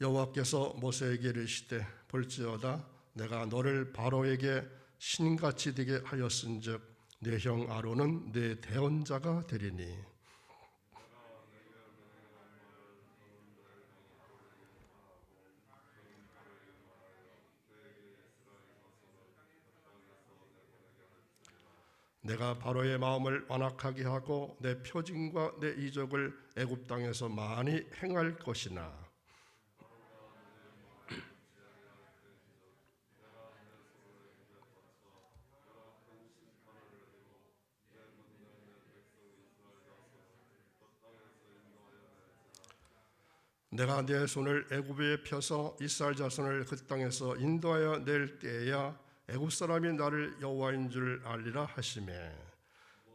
여호와께서 모세에게 이르시되 볼지어다 내가 너를 바로에게 신같이 되게 하였은즉 내 형 아론은 내 대언자가 되리니 내가 바로의 마음을 완악하게 하고 내 표징과 내 이적을 애굽 땅에서 많이 행할 것이나 내가 내 손을 애굽에 펴서 이스라엘 자손을 그 땅에서 인도하여 낼 때에야 애굽 사람이 나를 여호와인 줄 알리라 하시매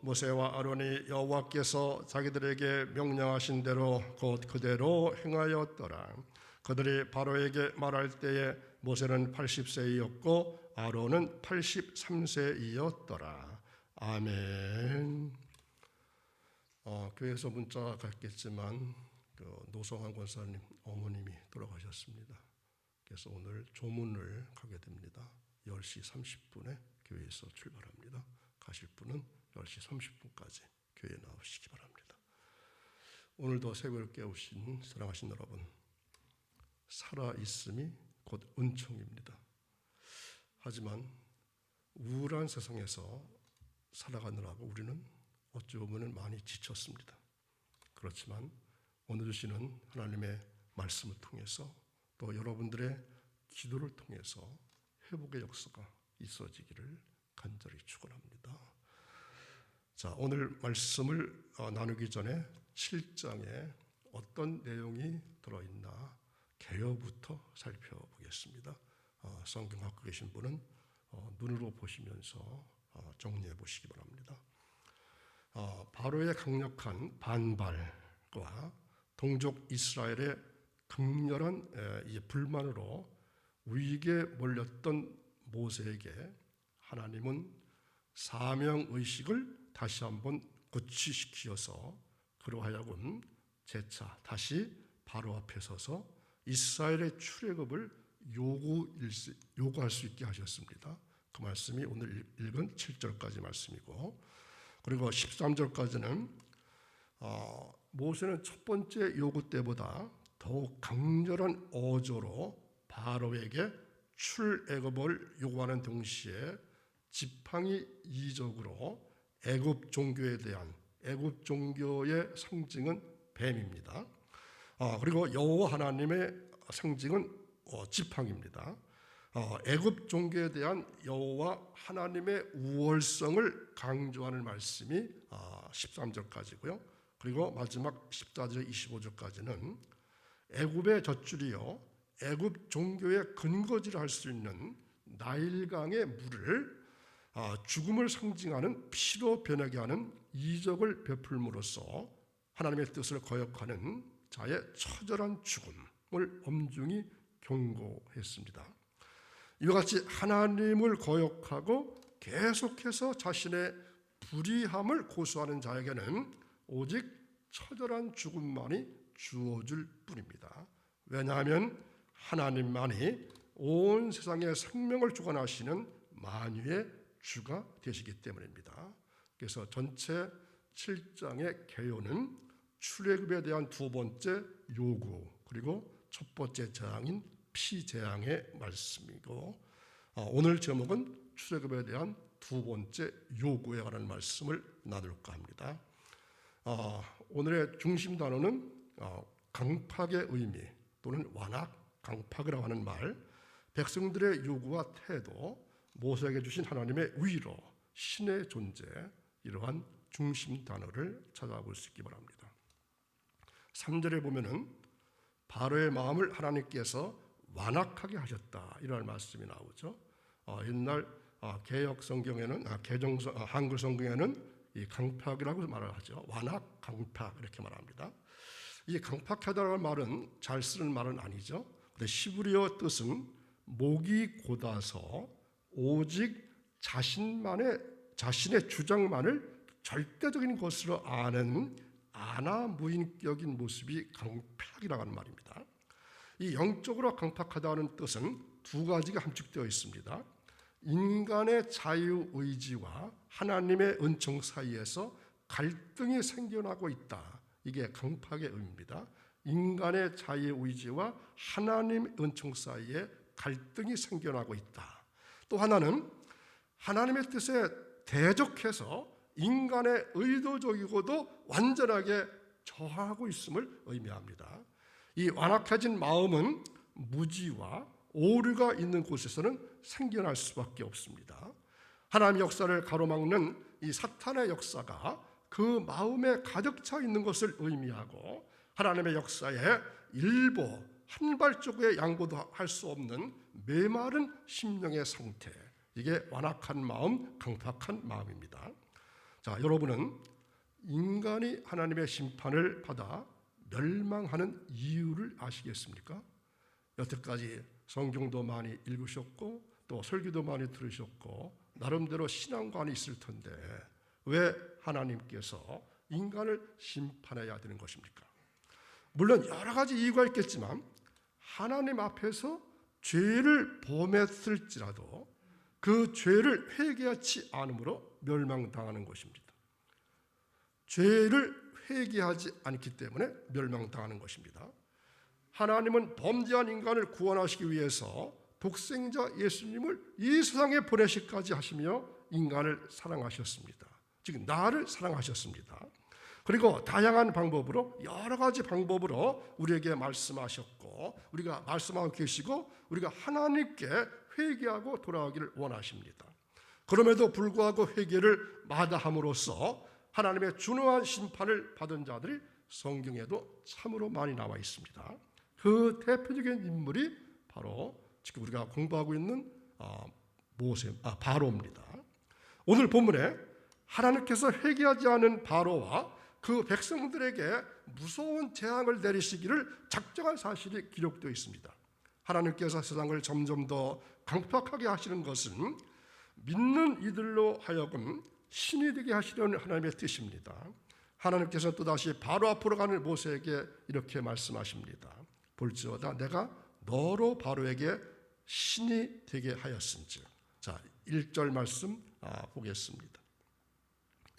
모세와 아론이 여호와께서 자기들에게 명령하신 대로 곧 그대로 행하였더라. 그들이 바로에게 말할 때에 모세는 80세이었고 아론은 83세이었더라. 아멘. 교회에서 문자가 갔겠지만 노성환 권사님 어머님이 돌아가셨습니다. 그래서 오늘 조문을 가게 됩니다. 10시 30분에 교회에서 출발합니다. 가실 분은 10시 30분까지 교회에 나오시기 바랍니다. 오늘도 새벽을 깨우신 사랑하신 여러분, 살아있음이 곧 은총입니다. 하지만 우울한 세상에서 살아가느라고 우리는 어찌 보면 많이 지쳤습니다. 그렇지만 오늘 주시는 하나님의 말씀을 통해서 또 여러분들의 기도를 통해서 회복의 역사가 있어지기를 간절히 축원합니다. 자, 오늘 말씀을 나누기 전에 7장에 어떤 내용이 들어있나 개요부터 살펴보겠습니다. 성경 갖고 계신 분은 눈으로 보시면서 정리해 보시기 바랍니다. 바로의 강력한 반발과 동족 이스라엘의 극렬한 불만으로 위기에 몰렸던 모세에게 하나님은 사명의식을 다시 한번 고취시키어서 그로 하여금 재차 다시 바로 앞에 서서 이스라엘의 출애굽을 요구할 수 있게 하셨습니다. 그 말씀이 오늘 읽은 7절까지 말씀이고, 그리고 13절까지는 모세는 첫 번째 요구 때보다 더욱 강렬한 어조로 바로에게 출애굽을 요구하는 동시에 지팡이 이적으로 애굽 종교에 대한 애굽 종교의 상징은 뱀입니다. 그리고 여호와 하나님의 상징은 지팡이입니다. 애굽 종교에 대한 여호와 하나님의 우월성을 강조하는 말씀이 13절까지고요. 그리고 마지막 14절 25절까지는 애굽의 젖줄이요 애굽 종교의 근거지를 할 수 있는 나일강의 물을 죽음을 상징하는 피로 변하게 하는 이적을 베풀므로써 하나님의 뜻을 거역하는 자의 처절한 죽음을 엄중히 경고했습니다. 이와 같이 하나님을 거역하고 계속해서 자신의 불의함을 고수하는 자에게는 오직 처절한 죽음만이 주어질 뿐입니다. 왜냐하면 하나님만이 온 세상의 생명을 주관하시는 만유의 주가 되시기 때문입니다. 그래서 전체 7장의 개요는 출애굽에 대한 두 번째 요구, 그리고 첫 번째 재앙인 피재앙의 말씀이고, 오늘 제목은 출애굽에 대한 두 번째 요구에 관한 말씀을 나눌까 합니다. 오늘의 중심 단어는 강팍의 의미 또는 완악, 강팍이라고 하는 말, 백성들의 요구와 태도, 모세에게 주신 하나님의 위로, 신의 존재, 이러한 중심 단어를 찾아볼 수 있기 바랍니다. 3절에 보면은 바로의 마음을 하나님께서 완악하게 하셨다, 이런 말씀이 나오죠. 옛날 개역 성경에는 한글 성경에는 이 강팍이라고 말을 하죠. 완악, 강팍 이렇게 말합니다. 이 강팍하다는 말은 잘 쓰는 말은 아니죠. 근데 시브리어 뜻은 목이 곧아서 오직 자신의 주장만을 절대적인 것으로 아는 아나무인격인 모습이 강팍이라고 하는 말입니다. 이 영적으로 강팍하다는 뜻은 두 가지가 함축되어 있습니다. 인간의 자유의지와 하나님의 은총 사이에서 갈등이 생겨나고 있다. 이게 강팍의 의미입니다. 인간의 자유의지와 하나님 은총 사이에 갈등이 생겨나고 있다. 또 하나는 하나님의 뜻에 대적해서 인간의 의도적이고도 완전하게 저하고 있음을 의미합니다. 이 완악해진 마음은 무지와 오류가 있는 곳에서는 생겨날 수밖에 없습니다. 하나님의 역사를 가로막는 이 사탄의 역사가 그 마음에 가득 차 있는 것을 의미하고 하나님의 역사에 일부 한 발자국의 양보도 할 수 없는 메마른 심령의 상태, 이게 완악한 마음, 강팍한 마음입니다. 자, 여러분은 인간이 하나님의 심판을 받아 멸망하는 이유를 아시겠습니까? 여태까지 성경도 많이 읽으셨고 또 설교도 많이 들으셨고 나름대로 신앙관이 있을 텐데 왜 하나님께서 인간을 심판해야 되는 것입니까? 물론 여러 가지 이유가 있겠지만 하나님 앞에서 죄를 범했을지라도 그 죄를 회개하지 않으므로 멸망당하는 것입니다. 죄를 회개하지 않기 때문에 멸망당하는 것입니다. 하나님은 범죄한 인간을 구원하시기 위해서 독생자 예수님을 이 세상에 보내시기까지 하시며 인간을 사랑하셨습니다. 즉 나를 사랑하셨습니다. 그리고 다양한 방법으로 여러 가지 방법으로 우리에게 말씀하셨고 우리가 말씀하고 계시고 우리가 하나님께 회개하고 돌아가기를 원하십니다. 그럼에도 불구하고 회개를 마다함으로써 하나님의 준후한 심판을 받은 자들이 성경에도 참으로 많이 나와 있습니다. 그 대표적인 인물이 바로 지금 우리가 공부하고 있는 바로입니다. 오늘 본문에 하나님께서 회개하지 않은 바로와 그 백성들에게 무서운 재앙을 내리시기를 작정한 사실이 기록되어 있습니다. 하나님께서 세상을 점점 더 강팍하게 하시는 것은 믿는 이들로 하여금 신이 되게 하시려는 하나님의 뜻입니다. 하나님께서 또다시 바로 앞으로 가는 모세에게 이렇게 말씀하십니다. 볼지어다 내가 너로 바로에게 신이 되게 하였은즉. 자, 1절 말씀 보겠습니다.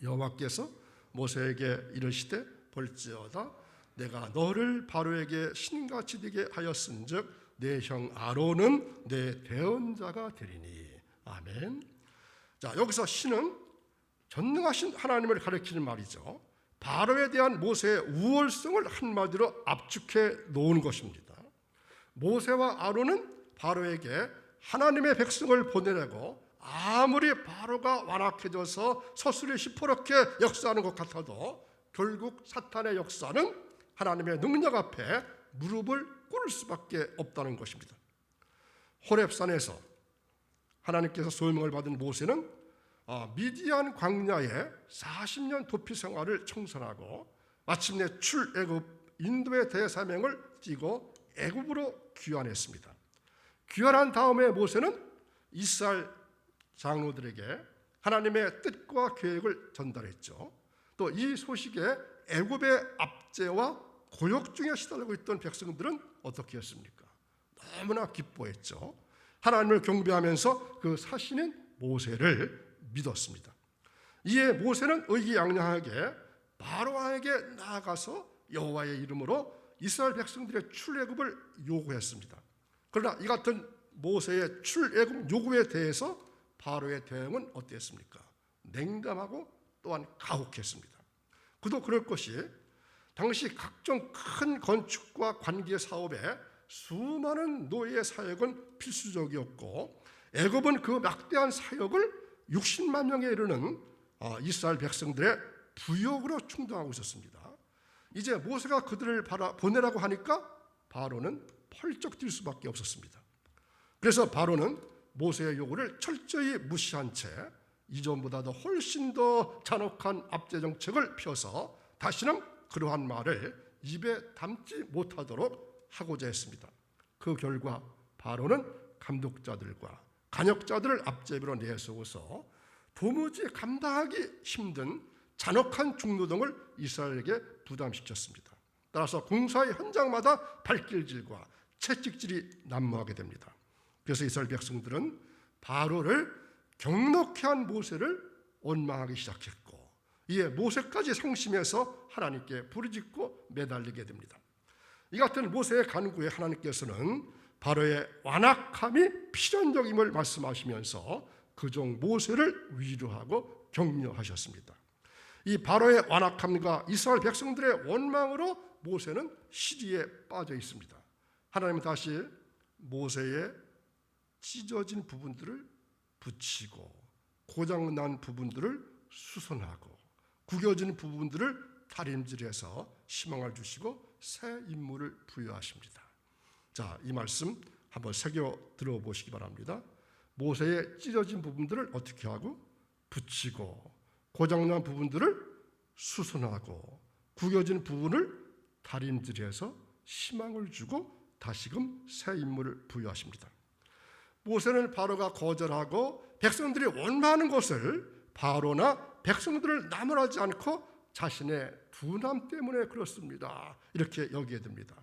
여호와께서 모세에게 이르시되 볼지어다 내가 너를 바로에게 신같이 되게 하였은즉 내 형 아론은 내 대언자가 되리니. 아멘. 자, 여기서 신은 전능하신 하나님을 가리키는 말이죠. 바로에 대한 모세의 우월성을 한마디로 압축해 놓은 것입니다. 모세와 아론은 바로에게 하나님의 백성을 보내려고 아무리 바로가 완악해져서 서술이 시퍼렇게 역사하는 것 같아도 결국 사탄의 역사는 하나님의 능력 앞에 무릎을 꿇을 수밖에 없다는 것입니다. 호렙산에서 하나님께서 소명을 받은 모세는 미디안 광야에 40년 도피 생활을 청산하고 마침내 출애굽 인도의 대사명을 띠고 애굽으로 귀환했습니다. 귀환한 다음에 모세는 이스라엘 장로들에게 하나님의 뜻과 계획을 전달했죠. 또 이 소식에 애굽의 압제와 고역 중에 시달리고 있던 백성들은 어떻게 했습니까? 너무나 기뻐했죠. 하나님을 경배하면서 그 사신인 모세를 믿었습니다. 이에 모세는 의기양양하게 바로에게 나아가서 여호와의 이름으로 이스라엘 백성들의 출애굽을 요구했습니다. 그러나 이 같은 모세의 출애굽 요구에 대해서 바로의 대응은 어땠습니까? 냉담하고 또한 가혹했습니다. 그도 그럴 것이 당시 각종 큰 건축과 관계 사업에 수많은 노예의 사역은 필수적이었고 애굽은 그 막대한 사역을 60만 명에 이르는 이스라엘 백성들의 부역으로 충당하고 있었습니다. 이제 모세가 그들을 보내라고 하니까 바로는 펄쩍 뛸 수밖에 없었습니다. 그래서 바로는 모세의 요구를 철저히 무시한 채 이전보다도 훨씬 더 잔혹한 압제 정책을 펴서 다시는 그러한 말을 입에 담지 못하도록 하고자 했습니다. 그 결과 바로는 감독자들과 간역자들을 앞제비로 내세워서 도무지 감당하기 힘든 잔혹한 중노동을 이스라엘에게 부담시켰습니다. 따라서 공사의 현장마다 발길질과 채찍질이 난무하게 됩니다. 그래서 이스라엘 백성들은 바로를 경넉케 한 모세를 원망하기 시작했고, 이에 모세까지 상심해서 하나님께 부르짖고 매달리게 됩니다. 이 같은 모세의 간구에 하나님께서는 바로의 완악함이 필연적임을 말씀하시면서 그종 모세를 위로하고 격려하셨습니다. 이 바로의 완악함과 이스라엘 백성들의 원망으로 모세는 시리에 빠져 있습니다. 하나님은 다시 모세의 찢어진 부분들을 붙이고 고장난 부분들을 수선하고 구겨진 부분들을 다림질해서 희망을 주시고 새 인물을 부여하십니다. 자, 이 말씀 한번 새겨 들어보시기 바랍니다. 모세의 찢어진 부분들을 어떻게 하고 붙이고 고장난 부분들을 수선하고 구겨진 부분을 다림질해서 희망을 주고 다시금 새 인물을 부여하십니다. 모세는 바로가 거절하고 백성들이 원망하는 것을 바로나 백성들을 나무라지 않고 자신의 둔함 때문에 그렇습니다, 이렇게 여기게 됩니다.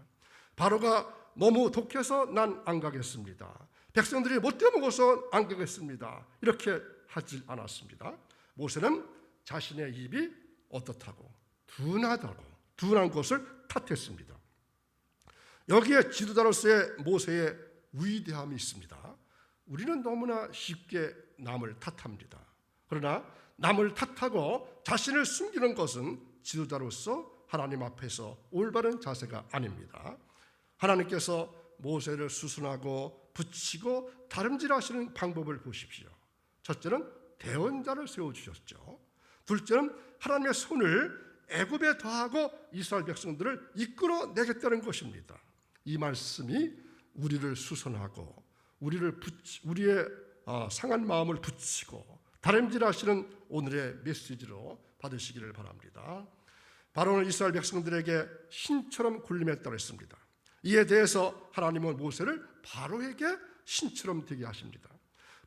바로가 너무 독해서 난 안 가겠습니다, 백성들이 못돼 먹어서 안 가겠습니다, 이렇게 하지 않았습니다. 모세는 자신의 입이 어떻다고 둔하다고 둔한 것을 탓했습니다. 여기에 지도자로서의 모세의 위대함이 있습니다. 우리는 너무나 쉽게 남을 탓합니다. 그러나 남을 탓하고 자신을 숨기는 것은 지도자로서 하나님 앞에서 올바른 자세가 아닙니다. 하나님께서 모세를 수순하고 붙이고 다름질하시는 방법을 보십시오. 첫째는 대언자를 세워주셨죠. 둘째는 하나님의 손을 애굽에 더하고 이스라엘 백성들을 이끌어내겠다는 것입니다. 이 말씀이 우리를 수선하고 우리의 상한 마음을 붙이고 다림질하시는 오늘의 메시지로 받으시기를 바랍니다. 바로는 이스라엘 백성들에게 신처럼 군림했다고 했습니다. 이에 대해서 하나님은 모세를 바로에게 신처럼 되게 하십니다.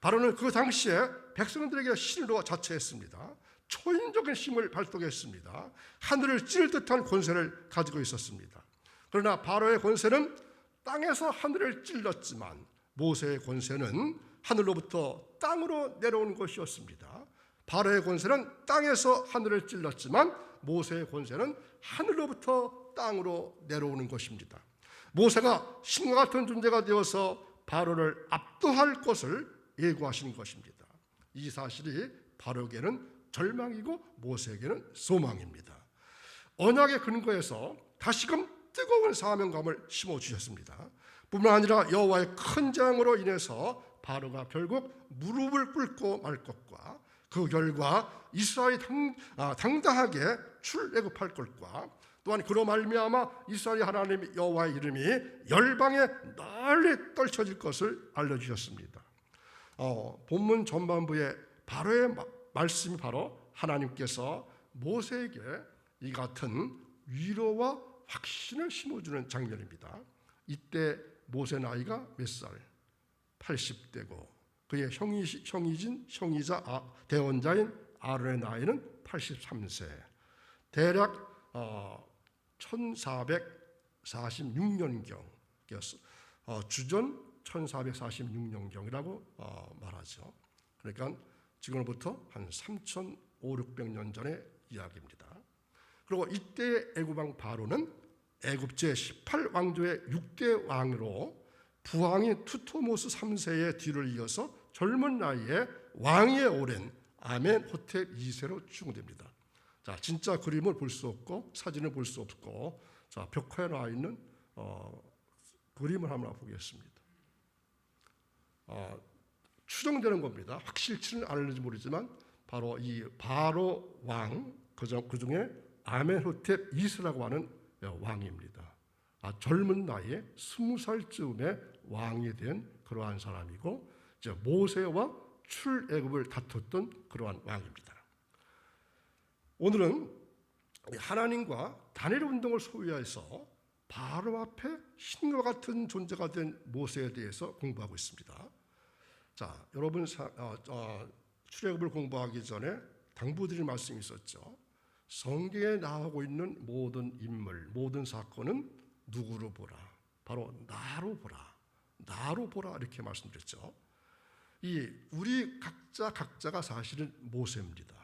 바로는 그 당시에 백성들에게 신으로 자처했습니다. 초인적인 힘을 발동했습니다. 하늘을 찌를 듯한 권세를 가지고 있었습니다. 그러나 바로의 권세는 땅에서 하늘을 찔렀지만 모세의 권세는 하늘로부터 땅으로 내려오는 것이었습니다. 바로의 권세는 땅에서 하늘을 찔렀지만 모세의 권세는 하늘로부터 땅으로 내려오는 것입니다. 모세가 신과 같은 존재가 되어서 바로를 압도할 것을 예고하시는 것입니다. 이 사실이 바로에게는 절망이고 모세에게는 소망입니다. 언약의 근거에서 다시금 뜨거운 사명감을 심어주셨습니다. 뿐만 아니라 여호와의 큰 재앙으로 인해서 바로가 결국 무릎을 꿇고 말 것과 그 결과 이스라엘이 당당하게 출애굽할 것과 또한 그로 말미암아 이스라엘 하나님 여호와의 이름이 열방에 널리 떨쳐질 것을 알려주셨습니다. 본문 전반부에 바로의 말씀이 바로 하나님께서 모세에게 이 같은 위로와 확신을 심어주는 장면입니다. 이때 모세 나이가 몇 살? 80대고 그의 형이자 대원자인 아론의 나이는 83세. 대략 1446년경이었어. 주전 1446년경이라고 말하죠. 그러니까 지금으로부터 한 3,500~600년 전의 이야기입니다. 그리고 이때의 애굽왕 바로는 애굽 제18왕조의 6대 왕으로 부왕인 투토모스 3세의 뒤를 이어서 젊은 나이에 왕위에 오른 아멘호텝 2세로 추궁됩니다. 자, 진짜 그림을 볼 수 없고 사진을 볼 수 없고, 자, 벽화에 나와 있는 그림을 한번 보겠습니다. 추정되는 겁니다. 확실치는 않을지 모르지만 바로 이 바로 왕 그 중에 아멘호텝 2세라고 하는 왕입니다. 젊은 나이에 20살쯤에 왕이 된 그러한 사람이고 이제 모세와 출애굽을 다퉜던 그러한 왕입니다. 오늘은 하나님과 단일 운동을 소유해서 바로 앞에 신과 같은 존재가 된 모세에 대해서 공부하고 있습니다. 자, 여러분 출애굽을 공부하기 전에 당부드릴 말씀이 있었죠. 성경에 나오고 있는 모든 인물, 모든 사건은 누구로 보라? 바로 나로 보라, 나로 보라 이렇게 말씀드렸죠. 우리 각자가 사실은 모세입니다.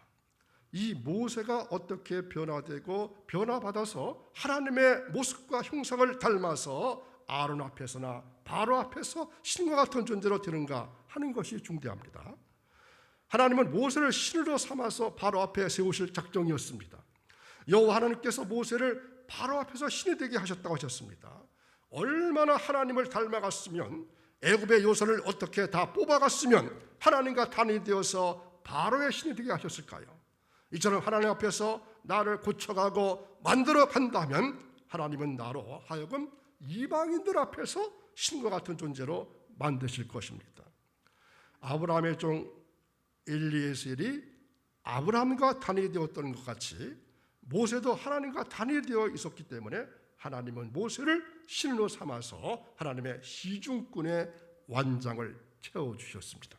이 모세가 어떻게 변화되고 변화받아서 하나님의 모습과 형상을 닮아서 아론 앞에서나 바로 앞에서 신과 같은 존재로 되는가 하는 것이 중대합니다. 하나님은 모세를 신으로 삼아서 바로 앞에 세우실 작정이었습니다. 여호와 하나님께서 모세를 바로 앞에서 신이 되게 하셨다고 하셨습니다. 얼마나 하나님을 닮아갔으면, 애굽의 요소를 어떻게 다 뽑아갔으면 하나님과 단이 되어서 바로의 신이 되게 하셨을까요? 이처럼 하나님 앞에서 나를 고쳐가고 만들어 간다면 하나님은 나로 하여금 이방인들 앞에서 신과 같은 존재로 만드실 것입니다. 아브라함의 종 엘리에셀이 아브라함과 단이 되었던 것 같이 모세도 하나님과 단이 되어 있었기 때문에 하나님은 모세를 신으로 삼아서 하나님의 시중꾼의 완장을 채워주셨습니다.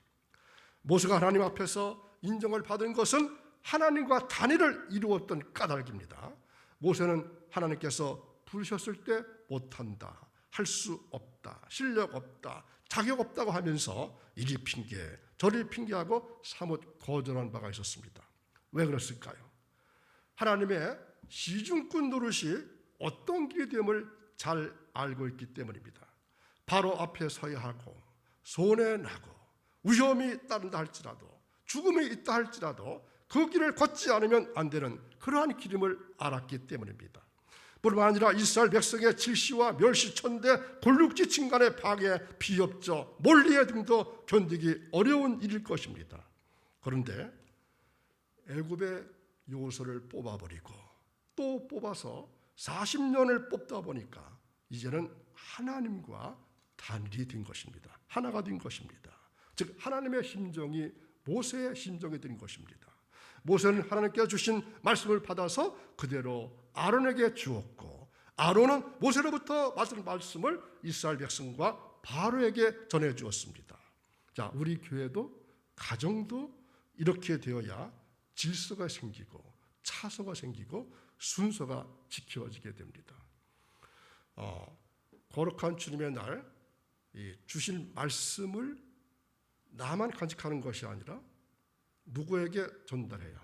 모세가 하나님 앞에서 인정을 받은 것은 하나님과 단위를 이루었던 까닭입니다. 모세는 하나님께서 부르셨을 때 못한다, 할 수 없다, 실력 없다, 자격 없다고 하면서 이리 핑계 저리 핑계하고 사뭇 거절한 바가 있었습니다. 왜 그랬을까요? 하나님의 시중꾼 노릇이 어떤 길이 됨을 잘 알고 있기 때문입니다. 바로 앞에 서야 하고 손해 나고 위험이 따른다 할지라도 죽음이 있다 할지라도 그 길을 걷지 않으면 안 되는 그러한 길임을 알았기 때문입니다. 뿐만 아니라 이스라엘 백성의 질시와 멸시천대 골육지층 간의 방해, 비협조, 몰리의 등도 견디기 어려운 일일 것입니다. 그런데 애굽의 요소를 뽑아버리고 또 뽑아서 40년을 뽑다 보니까 이제는 하나님과 단일이 된 것입니다. 하나가 된 것입니다. 즉 하나님의 심정이 모세의 심정이 된 것입니다. 모세는 하나님께서 주신 말씀을 받아서 그대로 아론에게 주었고, 아론은 모세로부터 받은 말씀을 이스라엘 백성과 바로에게 전해 주었습니다. 자, 우리 교회도 가정도 이렇게 되어야 질서가 생기고 차소가 생기고 순서가 지켜지게 됩니다. 거룩한 주님의 날 주실 말씀을 나만 간직하는 것이 아니라 누구에게 전달해야?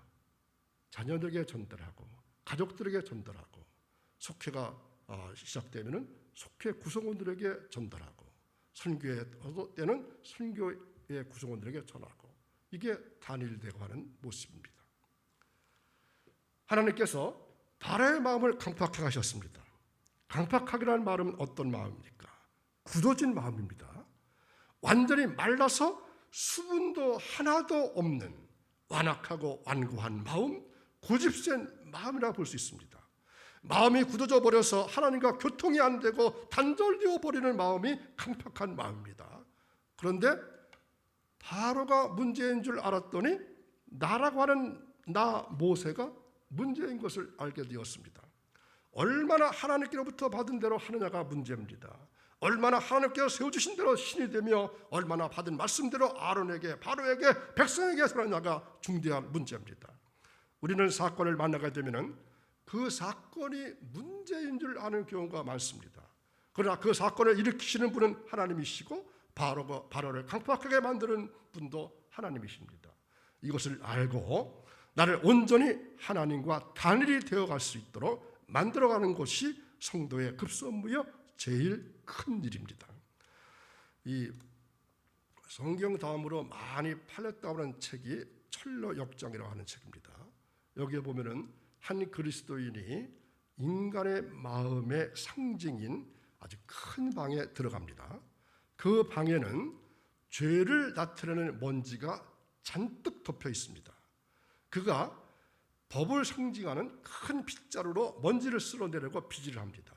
자녀들에게 전달하고 가족들에게 전달하고 속회가 시작되면 속회 구성원들에게 전달하고 선교회 때는 선교회 구성원들에게 전하고 이게 단일되고 하는 모습입니다. 하나님께서 바로의 마음을 강팍하게 하셨습니다. 강팍하기라는 말은 어떤 마음입니까? 굳어진 마음입니다. 완전히 말라서 수분도 하나도 없는 완악하고 완고한 마음, 고집센 마음이라 볼 수 있습니다. 마음이 굳어져 버려서 하나님과 교통이 안 되고 단절되어 버리는 마음이 강팍한 마음입니다. 그런데 바로가 문제인 줄 알았더니 나라고 하는 나 모세가 문제인 것을 알게 되었습니다. 얼마나 하나님께로부터 받은 대로 하느냐가 문제입니다. 얼마나 하나님께서 세워주신 대로 신이 되며 얼마나 받은 말씀대로 아론에게 바로에게 백성에게 살았냐가 중대한 문제입니다. 우리는 사건을 만나게 되면 그 사건이 문제인 줄 아는 경우가 많습니다. 그러나 그 사건을 일으키시는 분은 하나님이시고 바로를 강팍하게 만드는 분도 하나님이십니다. 이것을 알고 나를 온전히 하나님과 단일이 되어갈 수 있도록 만들어가는 것이 성도의 급선무여 제일 큰 일입니다. 이 성경 다음으로 많이 팔렸다고 하는 책이 철로 역정이라고 하는 책입니다. 여기에 보면은 한 그리스도인이 인간의 마음의 상징인 아주 큰 방에 들어갑니다. 그 방에는 죄를 나타내는 먼지가 잔뜩 덮여 있습니다. 그가 법을 상징하는 큰 빗자루로 먼지를 쓸어내려고 빗질을 합니다.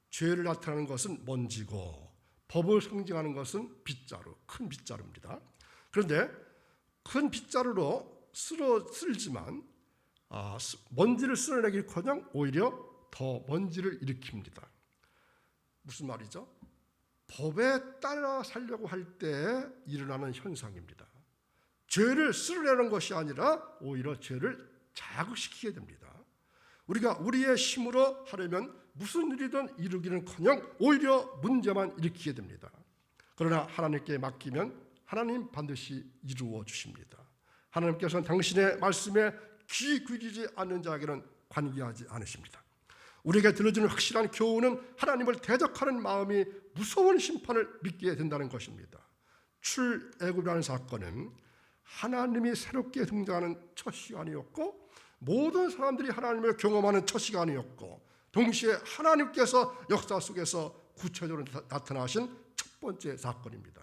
죄를 나타내는 것은 먼지고 법을 상징하는 것은 빗자루, 큰 빗자루입니다. 그런데 큰 빗자루로 쓸지만 먼지를 쓸어내기커녕 오히려 더 먼지를 일으킵니다. 무슨 말이죠? 법에 따라 살려고 할 때 일어나는 현상입니다. 죄를 쓸어내는 것이 아니라 오히려 죄를 자극시키게 됩니다. 우리가 우리의 힘으로 하려면 무슨 일이든 이루기는커녕 오히려 문제만 일으키게 됩니다. 그러나 하나님께 맡기면 하나님 반드시 이루어 주십니다. 하나님께서는 당신의 말씀에 귀 기울이지 않는 자에게는 관계하지 않으십니다. 우리에게 들려주는 확실한 교훈은 하나님을 대적하는 마음이 무서운 심판을 믿게 된다는 것입니다. 출애굽이라는 사건은 하나님이 새롭게 등장하는 첫 시간이었고, 모든 사람들이 하나님을 경험하는 첫 시간이었고, 동시에 하나님께서 역사 속에서 구체적으로 나타나신 첫 번째 사건입니다.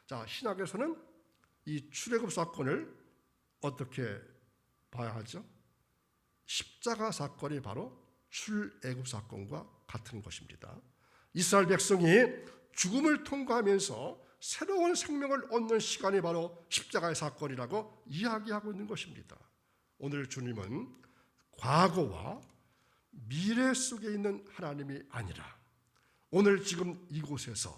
자, 신학에서는 이 출애굽 사건을 어떻게 봐야 하죠? 십자가 사건이 바로 출애굽 사건과 같은 것입니다. 이스라엘 백성이 죽음을 통과하면서 새로운 생명을 얻는 시간이 바로 십자가의 사건이라고 이야기하고 있는 것입니다. 오늘 주님은 과거와 미래 속에 있는 하나님이 아니라 오늘 지금 이곳에서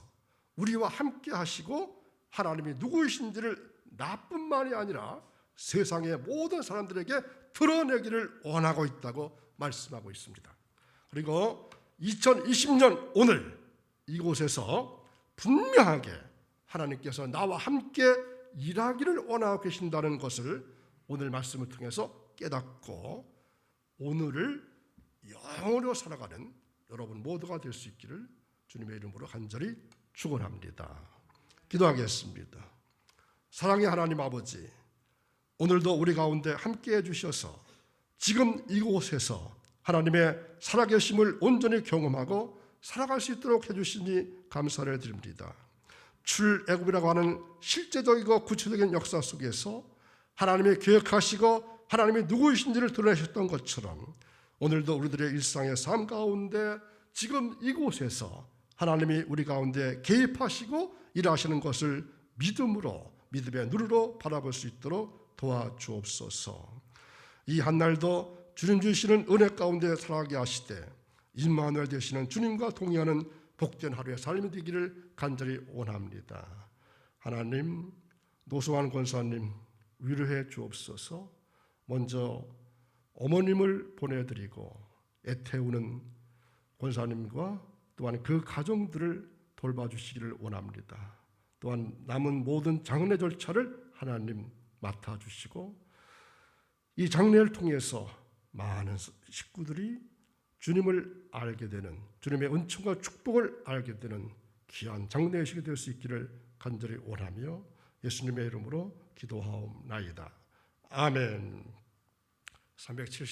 우리와 함께 하시고 하나님이 누구이신지를 나뿐만이 아니라 세상의 모든 사람들에게 드러내기를 원하고 있다고 말씀하고 있습니다. 그리고 2020년 오늘 이곳에서 분명하게 하나님께서 나와 함께 일하기를 원하고 계신다는 것을 오늘 말씀을 통해서 깨닫고 오늘을 영으로 살아가는 여러분 모두가 될 수 있기를 주님의 이름으로 간절히 축원합니다. 기도하겠습니다. 사랑의 하나님 아버지, 오늘도 우리 가운데 함께해 주셔서 지금 이곳에서 하나님의 살아계심을 온전히 경험하고 살아갈 수 있도록 해주시니 감사를 드립니다. 출애굽이라고 하는 실제적이고 구체적인 역사 속에서 하나님이 계획하시고 하나님이 누구이신지를 드러내셨던 것처럼 오늘도 우리들의 일상의 삶 가운데 지금 이곳에서 하나님이 우리 가운데 개입하시고 일하시는 것을 믿음으로, 믿음의 눈으로 바라볼 수 있도록 도와주옵소서. 이 한날도 주님 주시는 은혜 가운데 살아가게 하시되 임마누엘 되시는 주님과 동의하는 복된 하루의 삶이 되기를 간절히 원합니다. 하나님, 노승환 권사님 위로해 주옵소서. 먼저 어머님을 보내드리고 애태우는 권사님과 또한 그 가정들을 돌봐주시기를 원합니다. 또한 남은 모든 장례 절차를 하나님 맡아주시고 이 장례를 통해서 많은 식구들이 주님을 알게 되는, 주님의 은총과 축복을 알게 되는 귀한 장례식이 될 수 있기를 간절히 원하며 예수님의 이름으로 기도하옵나이다. 아멘. 370